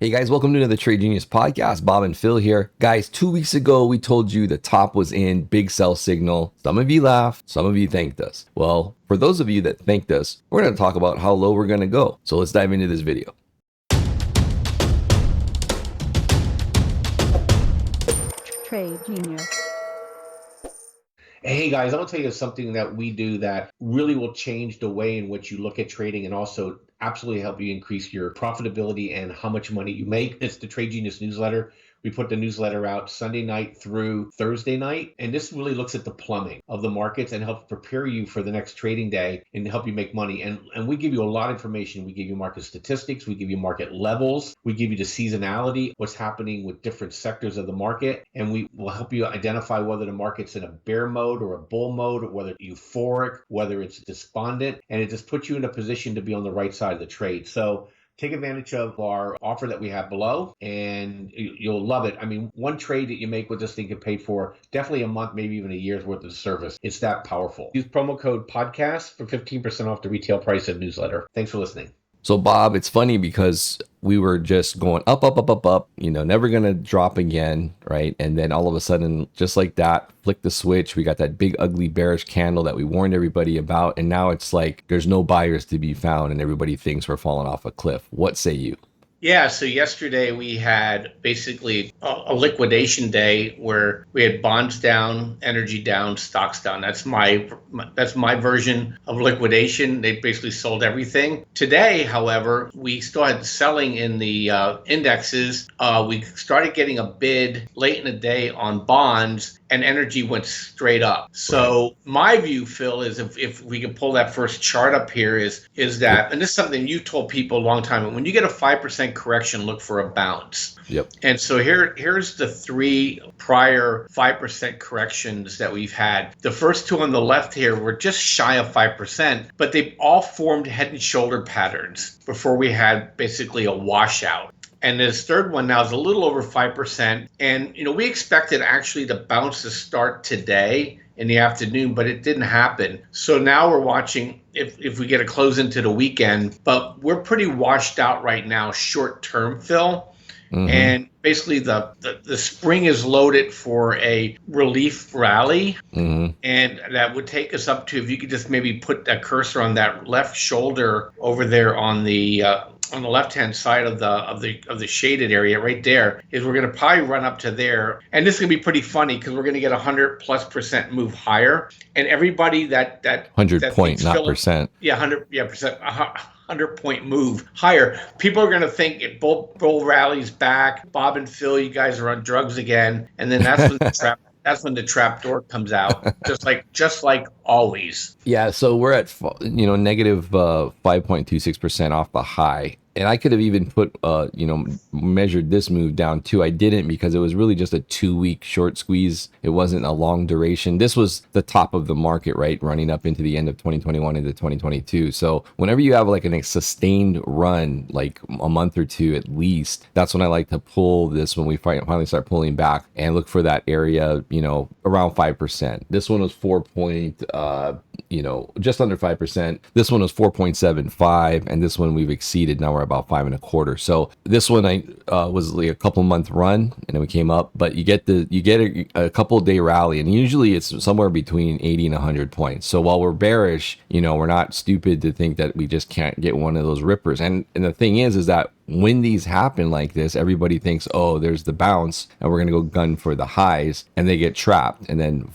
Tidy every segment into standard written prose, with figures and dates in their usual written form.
Hey guys, welcome to another Trade Genius podcast. Bob and Phil here. Guys, 2 weeks ago, we told you the top was in, big sell signal. Some of you laughed, some of you thanked us. Well, for those of you that thanked us, we're going to talk about how low we're going to go. So let's dive into this video. Trade Genius. Hey guys, I'm gonna tell you something that we do that really will change the way in which you look at trading and also absolutely help you increase your profitability and how much money you make. It's the Trade Genius newsletter. We put the newsletter out Sunday night through Thursday night, and this really looks at the plumbing of the markets and helps prepare you for the next trading day and help you make money. And we give you a lot of information. We give you market statistics, we give you market levels, we give you the seasonality, what's happening with different sectors of the market, and we will help you identify whether the market's in a bear mode or a bull mode, or whether it's euphoric, whether it's despondent, and it just puts you in a position to be on the right side of the trade. So take advantage of our offer that we have below, and you'll love it. I mean, one trade that you make with this thing can pay for definitely a month, maybe even a year's worth of service. It's that powerful. Use promo code podcast for 15% off the retail price of newsletter. Thanks for listening. So Bob, it's funny because we were just going up, never going to drop again, right? And then all of a sudden, just like that, flick the switch. We got that big, ugly, bearish candle that we warned everybody about. And now it's like there's no buyers to be found and everybody thinks we're falling off a cliff. What say you? Yeah, so yesterday we had basically a liquidation day where we had bonds down, energy down, stocks down. That's my version of liquidation. They basically sold everything. Today, however, we started selling in the indexes. We started getting a bid late in the day on bonds, and energy went straight up. So my view, Phil, is if we can pull that first chart up here, is that, and this is something you told people a long time ago, when you get a 5% correction, look for a bounce. Yep. And so here's the three prior 5% corrections that we've had. The first two on the left here were just shy of 5%, but they all formed head and shoulder patterns before we had basically a washout. And this third one now is a little over 5%. And, we expected actually the bounce to start today in the afternoon, but it didn't happen. So now we're watching if we get a close into the weekend, but we're pretty washed out right now, short term, Phil. Mm-hmm. And basically the spring is loaded for a relief rally. Mm-hmm. And that would take us up to, if you could just maybe put that cursor on that left shoulder over there on the left-hand side of the shaded area right there, is we're going to probably run up to there. And this is going to be pretty funny because we're going to get 100+% move higher. And everybody that 100 point, not percent. Yeah, 100%. 100-point move higher. People are going to think it bull rallies back. Bob and Phil, you guys are on drugs again. And then that's when that's when the trap door comes out, just like always. Yeah, so we're at negative 5.26% off the high. And I could have even put, measured this move down too. I didn't because it was really just a 2-week short squeeze. It wasn't a long duration. This was the top of the market, right? Running up into the end of 2021 into 2022. So whenever you have like a sustained run, like a month or two at least, that's when I like to pull this when we finally start pulling back and look for that area, around 5%. This one was just under 5%. This one was 4.75, and this one we've exceeded. Now we're about 5.25. So this one was like a couple month run, and then we came up. But you get a couple day rally, and usually it's somewhere between 80 and 100 points. So while we're bearish, we're not stupid to think that we just can't get one of those rippers. And the thing is that when these happen like this, everybody thinks, oh, there's the bounce and we're going to go gun for the highs, and they get trapped, and then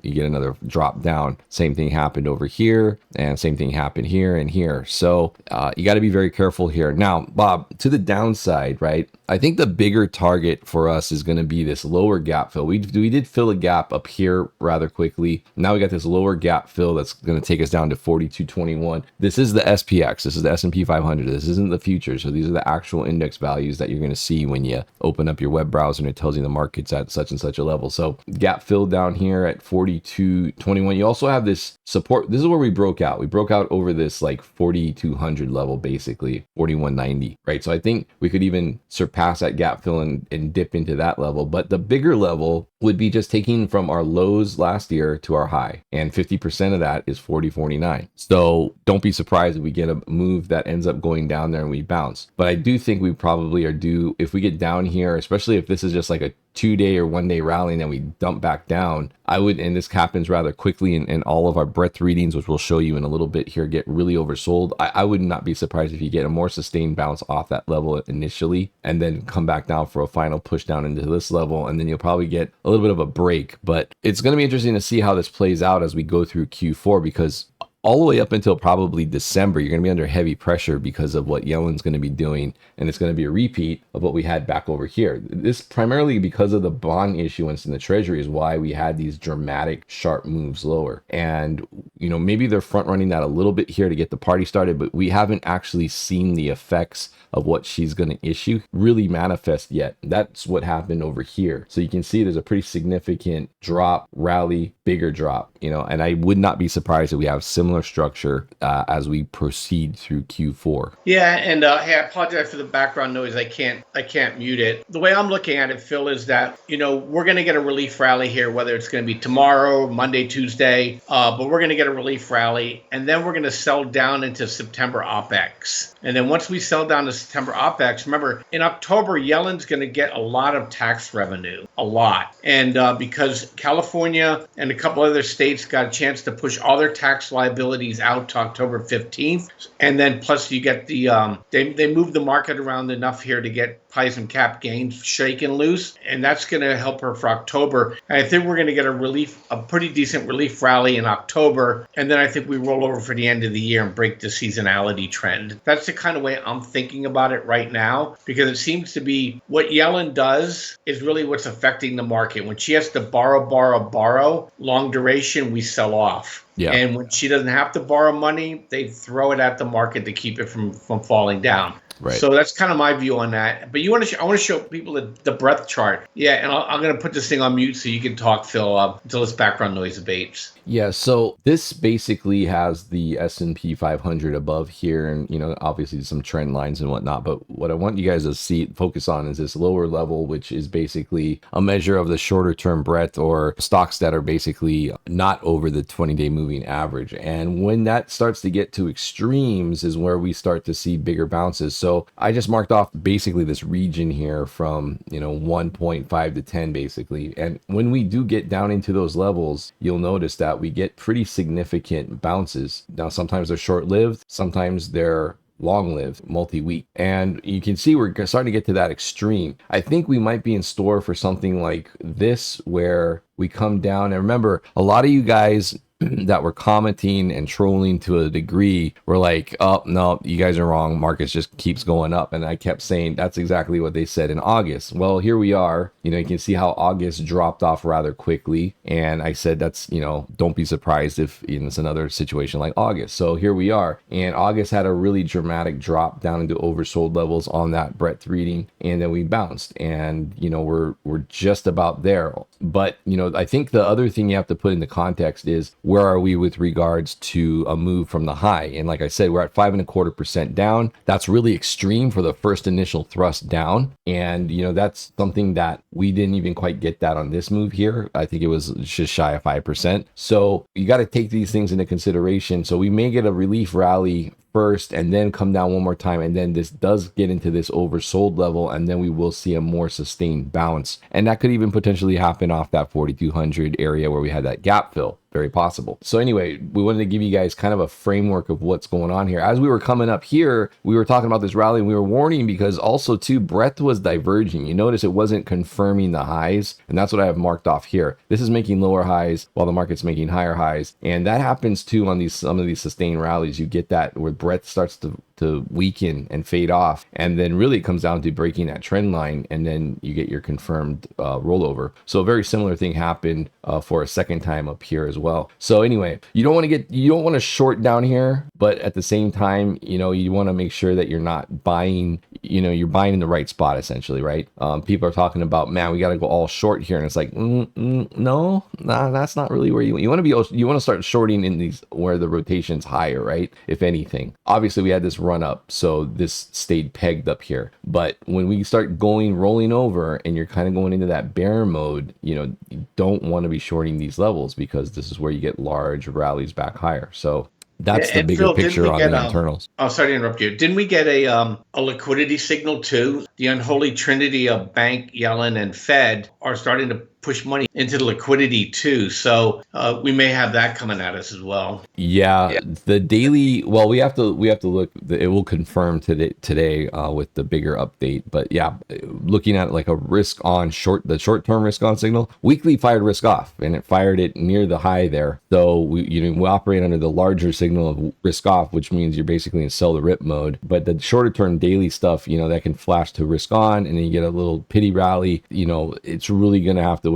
you get another drop down. Same thing happened over here, and same thing happened here and here. So you got to be very careful here. Now, Bob, to the downside, right? I think the bigger target for us is going to be this lower gap fill. We did fill a gap up here rather quickly. Now we got this lower gap fill that's going to take us down to 42.21. This is the SPX. This is the S&P 500. This isn't the future. So these are the actual index values that you're going to see when you open up your web browser and it tells you the market's at such and such a level. So gap fill down here at 42.21. You also have this support. This is where we broke out. We broke out over this like 4,200 level, basically 41.90, right? So I think we could even surpass past that gap fill and dip into that level. But the bigger level would be just taking from our lows last year to our high, and 50% of that is 40.49. So don't be surprised if we get a move that ends up going down there and we bounce. But I do think we probably are due, if we get down here, especially if this is just like a 2-day or 1-day rally and then we dump back down, I would, and this happens rather quickly, and all of our breadth readings, which we'll show you in a little bit here, get really oversold. I would not be surprised if you get a more sustained bounce off that level initially and then come back down for a final push down into this level, and then you'll probably get a little bit of a break. But it's going to be interesting to see how this plays out as we go through Q4, because all the way up until probably December, you're going to be under heavy pressure because of what Yellen's going to be doing. And it's going to be a repeat of what we had back over here. This primarily because of the bond issuance in the Treasury is why we had these dramatic, sharp moves lower. And, you know, maybe they're front running that a little bit here to get the party started, but we haven't actually seen the effects of what she's going to issue really manifest yet. That's what happened over here. So you can see there's a pretty significant drop, rally, bigger drop, you know, and I would not be surprised if we have similar structure as we proceed through Q4. Yeah, and hey, I apologize for the background noise. I can't mute it. The way I'm looking at it, Phil, is that, you know, we're going to get a relief rally here, whether it's going to be tomorrow, Monday, Tuesday, but we're going to get a relief rally, and then we're going to sell down into September OPEX. And then once we sell down to September OPEX, remember, in October, Yellen's going to get a lot of tax revenue, a lot. And because California and a couple other states got a chance to push all their tax liabilities out to October 15th. And then plus you get the, they moved the market around enough here to get price and cap gains shaken loose. And that's going to help her for October. And I think we're going to get a pretty decent relief rally in October. And then I think we roll over for the end of the year and break the seasonality trend. That's the kind of way I'm thinking about it right now, because it seems to be what Yellen does is really what's affecting the market. When she has to borrow, long duration, we sell off. Yeah. And when she doesn't have to borrow money, they throw it at the market to keep it from falling down. Right. So that's kind of my view on that. But I want to show people the breadth chart. Yeah, and I'm going to put this thing on mute so you can talk, Phil, until this background noise abates. Yeah, so this basically has the S&P 500 above here, and, you know, obviously some trend lines and whatnot. But what I want you guys to focus on is this lower level, which is basically a measure of the shorter term breadth, or stocks that are basically not over the 20-day moving average. And when that starts to get to extremes is where we start to see bigger bounces. So I just marked off basically this region here from, you know, 1.5 to 10 basically. And when we do get down into those levels, you'll notice that we get pretty significant bounces. Now, sometimes they're short-lived, sometimes they're long-lived, multi-week. And you can see we're starting to get to that extreme. I think we might be in store for something like this, where we come down. And remember, a lot of you guys that were commenting and trolling to a degree were like, oh, no, you guys are wrong. Markets just keeps going up. And I kept saying that's exactly what they said in August. Well, here we are. You know, you can see how August dropped off rather quickly. And I said, that's, you know, don't be surprised if it's another situation like August. So here we are. And August had a really dramatic drop down into oversold levels on that breadth reading. And then we bounced. And, you know, we're just about there. But, you know, I think the other thing you have to put into context is, where are we with regards to a move from the high? And like I said, we're at 5.25% down. That's really extreme for the first initial thrust down. And, you know, that's something that we didn't even quite get that on this move here. I think it was just shy of 5%. So you got to take these things into consideration. So we may get a relief rally first and then come down one more time, and then this does get into this oversold level, and then we will see a more sustained bounce. And that could even potentially happen off that 4200 area where we had that gap fill. Very possible. So anyway, we wanted to give you guys kind of a framework of what's going on here. As we were coming up here, we were talking about this rally, and we were warning because also too, breadth was diverging. You notice it wasn't confirming the highs, and that's what I have marked off here. This is making lower highs while the market's making higher highs, and that happens too on some of these sustained rallies. You get that where breadth starts to weaken and fade off, and then really it comes down to breaking that trend line, and then you get your confirmed rollover. So a very similar thing happened for a second time up here as well. So anyway, you don't want to short down here, but at the same time, you know, you want to make sure that you're not buying, you know, you're buying in the right spot essentially, right? People are talking about, man, we got to go all short here, and it's like, no, that's not really where you want to be. You want to start shorting in these where the rotation's higher, right? If anything, obviously we had this run up, so this stayed pegged up here. But when we start rolling over, and you're kind of going into that bear mode, you don't want to be shorting these levels, because this is where you get large rallies back higher. So that's the And bigger Phil, didn't picture we on get the internals. oh, sorry to interrupt you. Didn't we get a liquidity signal too? The unholy trinity of bank, Yellen, and Fed are starting to push money into the liquidity too. So we may have that coming at us as well. Yeah, the daily. Well, we have to look. It will confirm today with the bigger update. But yeah, looking at like a risk on the short term risk on signal, weekly fired risk off, and it fired it near the high there. So we operate under the larger signal of risk off, which means you're basically in sell the rip mode. But the shorter term daily stuff, that can flash to risk on, and then you get a little pity rally. It's really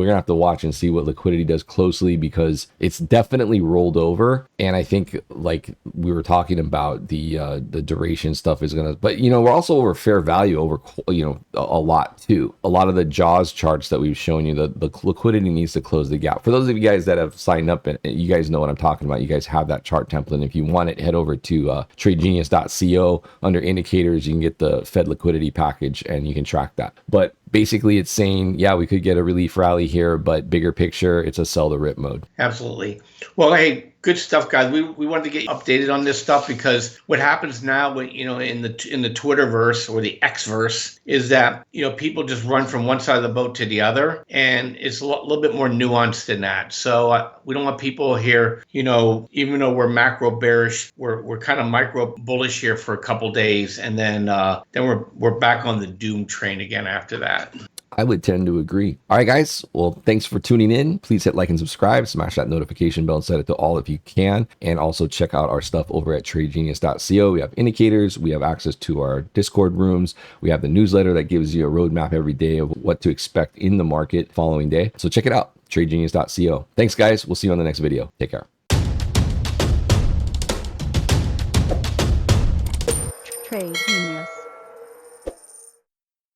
we're gonna have to watch and see what liquidity does closely, because it's definitely rolled over. And I think, like we were talking about, the duration stuff is gonna, but we're also over fair value over a lot too. A lot of the jaws charts that we've shown you, the liquidity needs to close the gap. For those of you guys that have signed up, and you guys know what I'm talking about, you guys have that chart template. And if you want it, head over to tradegenius.co. Under indicators, you can get the Fed liquidity package, and you can track that. But basically, it's saying, yeah, we could get a relief rally here, but bigger picture, it's a sell the rip mode. Absolutely. Well, hey, good stuff, guys. We wanted to get updated on this stuff, because what happens now, when in the Twitterverse or the Xverse, is that people just run from one side of the boat to the other, and it's a little bit more nuanced than that. So we don't want people here, even though we're macro bearish, we're kind of micro bullish here for a couple days, and then we're back on the doom train again after that. I would tend to agree. All right, guys. Well, thanks for tuning in. Please hit like and subscribe. Smash that notification bell and set it to all if you can. And also check out our stuff over at tradegenius.co. We have indicators. We have access to our Discord rooms. We have the newsletter that gives you a roadmap every day of what to expect in the market following day. So check it out. tradegenius.co. Thanks, guys. We'll see you on the next video. Take care. Trade Genius.